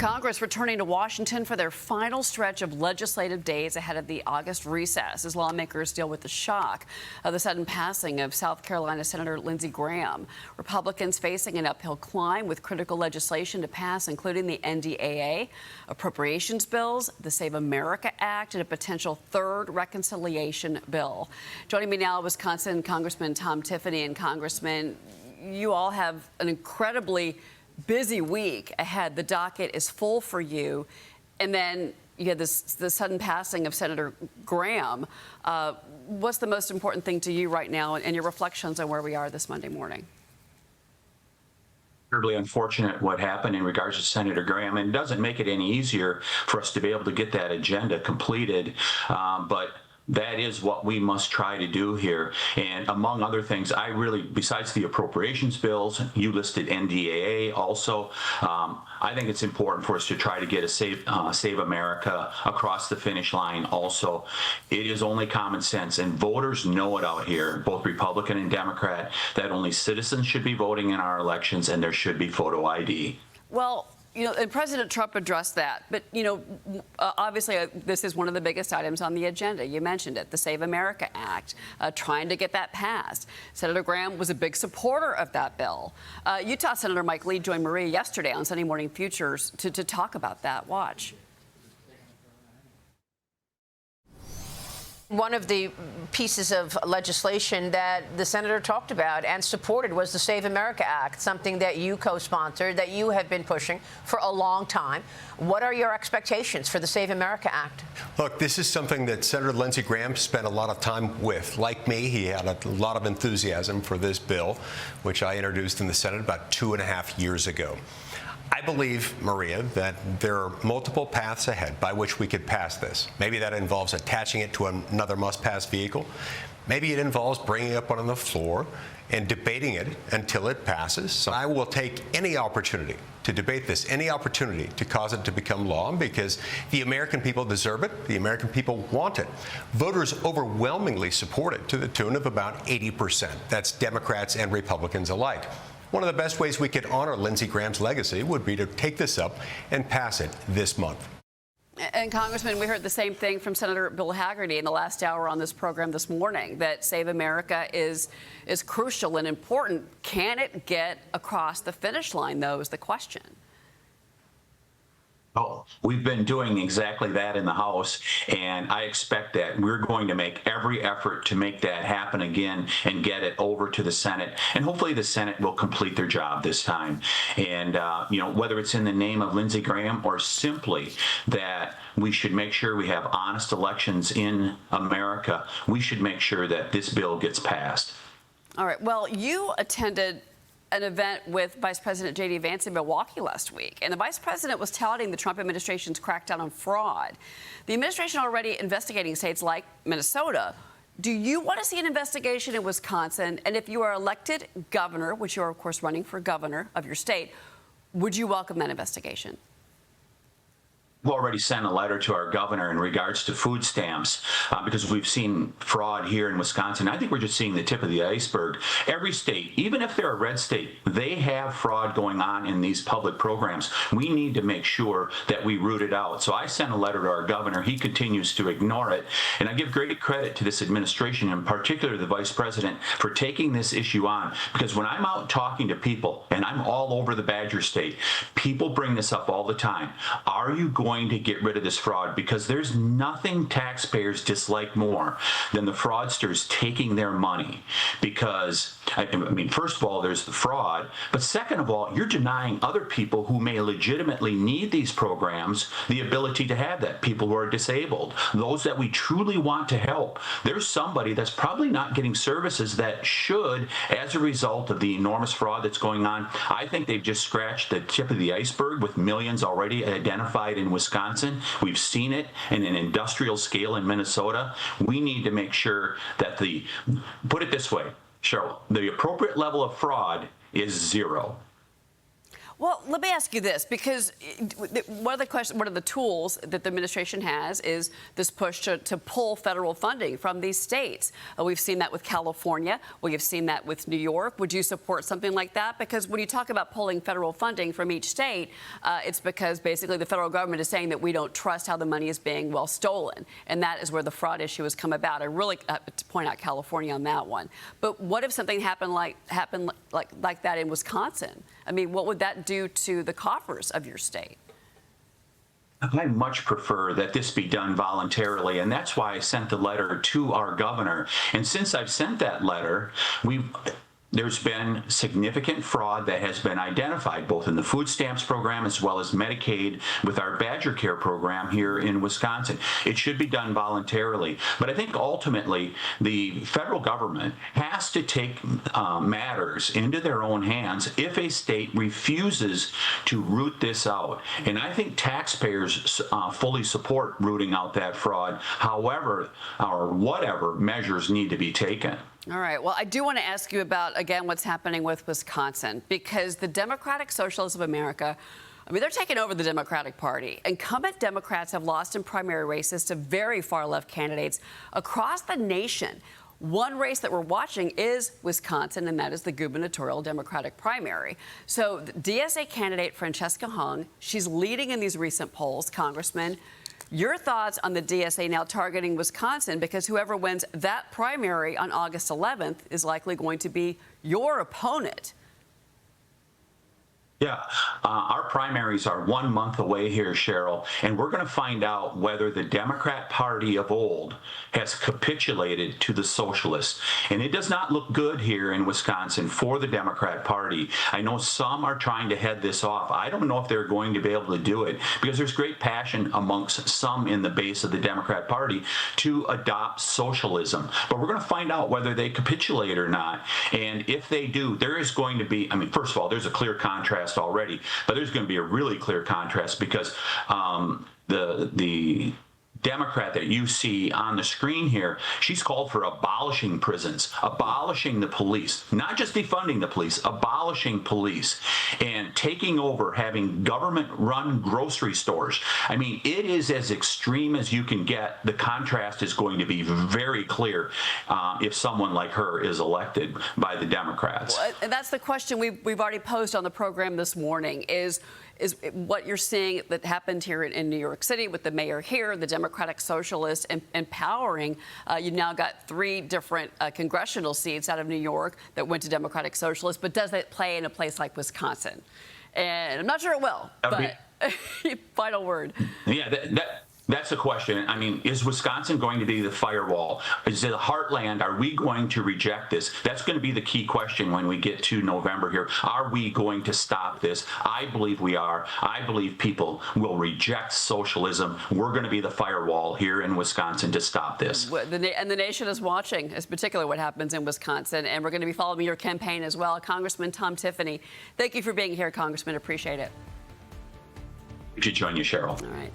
Congress returning to Washington for their final stretch of legislative days ahead of the August recess as lawmakers deal with the shock of the sudden passing of South Carolina Senator Lindsey Graham. Republicans facing an uphill climb with critical legislation to pass, including the NDAA, appropriations bills, the Save America Act, and a potential third reconciliation bill. Joining me now, Wisconsin Congressman Tom Tiffany. And Congressman, you all have an incredibly busy week ahead. The docket is full for you. And then you had the sudden passing of Senator Graham. What's the most important thing to you right now and your reflections on where we are this Monday morning? Terribly unfortunate what happened in regards to Senator Graham, and it doesn't make it any easier for us to be able to get that agenda completed. But that is what we must try to do here. And among other things, I really, besides the appropriations bills, you listed NDAA also. I think it's important for us to try to get a Save America across the finish line also. It is only common sense, and voters know it out here, both Republican and Democrat, that only citizens should be voting in our elections and there should be photo ID. Well, you know, and President Trump addressed that. But, you know, obviously, this is one of the biggest items on the agenda. You mentioned it, the Save America Act, trying to get that passed. Senator Graham was a big supporter of that bill. Utah Senator Mike Lee joined Maria yesterday on Sunday Morning Futures to talk about that. Watch. One of the pieces of legislation that the senator talked about and supported was the Save America Act, something that you co-sponsored, that you have been pushing for a long time. What are your expectations for the Save America Act? Look, this is something that Senator Lindsey Graham spent a lot of time with. Like me, he had a lot of enthusiasm for this bill, which I introduced in the Senate about 2.5 years ago. I believe, Maria, that there are multiple paths ahead by which we could pass this. Maybe that involves attaching it to another must-pass vehicle. Maybe it involves bringing it up on the floor and debating it until it passes. So I will take any opportunity to debate this, any opportunity to cause it to become law, because the American people deserve it. The American people want it. Voters overwhelmingly support it to the tune of about 80%. That's Democrats and Republicans alike. One of the best ways we could honor Lindsey Graham's legacy would be to take this up and pass it this month. And Congressman, we heard the same thing from Senator Bill Hagerty in the last hour on this program this morning, that Save America is crucial and important. Can it get across the finish line, though, is the question. Oh, we've been doing exactly that in the House, and I expect that we're going to make every effort to make that happen again and get it over to the Senate. And hopefully the Senate will complete their job this time. And, you know, whether it's in the name of Lindsey Graham or simply that we should make sure we have honest elections in America, we should make sure that this bill gets passed. All right. Well, you attended an event with Vice President J.D. Vance in Milwaukee last week, and the Vice President was touting the Trump administration's crackdown on fraud. The administration already investigating states like Minnesota. Do you want to see an investigation in Wisconsin? And if you are elected governor, which you are, of course, running for governor of your state, would you welcome that investigation? We've already sent a letter to our governor in regards to food stamps because we've seen fraud here in Wisconsin. I think we're just seeing the tip of the iceberg. Every state, even if they're a red state, they have fraud going on in these public programs. We need to make sure that we root it out. So I sent a letter to our governor. He continues to ignore it. And I give great credit to this administration, in particular the vice president, for taking this issue on. Because when I'm out talking to people, and I'm all over the Badger State, people bring this up all the time. Are you going to get rid of this fraud? Because there's nothing taxpayers dislike more than the fraudsters taking their money. Because, I mean, first of all, there's the fraud, but second of all, you're denying other people who may legitimately need these programs the ability to have that. People who are disabled, those that we truly want to help. There's somebody that's probably not getting services that should as a result of the enormous fraud that's going on. I think they've just scratched the tip of the iceberg with millions already identified in Wisconsin. We've seen it in an industrial scale in Minnesota. We need to make sure that put it this way, Cheryl, the appropriate level of fraud is 0. Well, let me ask you this, because one of the tools that the administration has is this push to pull federal funding from these states. We've seen that with California. We have seen that with New York. Would you support something like that? Because when you talk about pulling federal funding from each state, it's because basically the federal government is saying that we don't trust how the money is being well stolen. And that is where the fraud issue has come about. I really have to point out California on that one. But what if something happened like that in Wisconsin? I mean, what would that do to the coffers of your state? I much prefer that this be done voluntarily, and that's why I sent the letter to our governor. And since I've sent that letter, there's been significant fraud that has been identified, both in the food stamps program as well as Medicaid with our Badger Care program here in Wisconsin. It should be done voluntarily. But I think ultimately the federal government has to take matters into their own hands if a state refuses to root this out. And I think taxpayers fully support rooting out that fraud, however, or whatever measures need to be taken. All right. Well, I do want to ask you about, again, what's happening with Wisconsin, because the Democratic Socialists of America, I mean, they're taking over the Democratic Party. Incumbent Democrats have lost in primary races to very far-left candidates across the nation. One race that we're watching is Wisconsin, and that is the gubernatorial Democratic primary. So the DSA candidate Francesca Hung, she's leading in these recent polls. Congressman, your thoughts on the DSA now targeting Wisconsin, because whoever wins that primary on August 11th is likely going to be your opponent. Yeah, our primaries are 1 month away here, Cheryl, and we're going to find out whether the Democrat Party of old has capitulated to the socialists. And it does not look good here in Wisconsin for the Democrat Party. I know some are trying to head this off. I don't know if they're going to be able to do it, because there's great passion amongst some in the base of the Democrat Party to adopt socialism. But we're going to find out whether they capitulate or not. And if they do, there is going to be, I mean, first of all, there's a clear contrast already, but there's going to be a really clear contrast, because the Democrat that you see on the screen here, she's called for abolishing prisons, abolishing the police, not just defunding the police, abolishing police, and taking over, having government-run grocery stores. I mean, it is as extreme as you can get. The contrast is going to be very clear if someone like her is elected by the Democrats. Well, and that's the question we've already posed on the program this morning, is what you're seeing that happened here in New York City with the mayor here, the Democratic Socialist, empowering. You've now got 3 different congressional seats out of New York that went to Democratic Socialists, but does that play in a place like Wisconsin? And I'm not sure it will, but final word. Yeah, that's the question. I mean, is Wisconsin going to be the firewall? Is it the heartland? Are we going to reject this? That's going to be the key question when we get to November here. Are we going to stop this? I believe we are. I believe people will reject socialism. We're going to be the firewall here in Wisconsin to stop this. And the nation is watching, is particularly what happens in Wisconsin. And we're going to be following your campaign as well. Congressman Tom Tiffany, thank you for being here, Congressman. Appreciate it. We should join you, Cheryl. All right.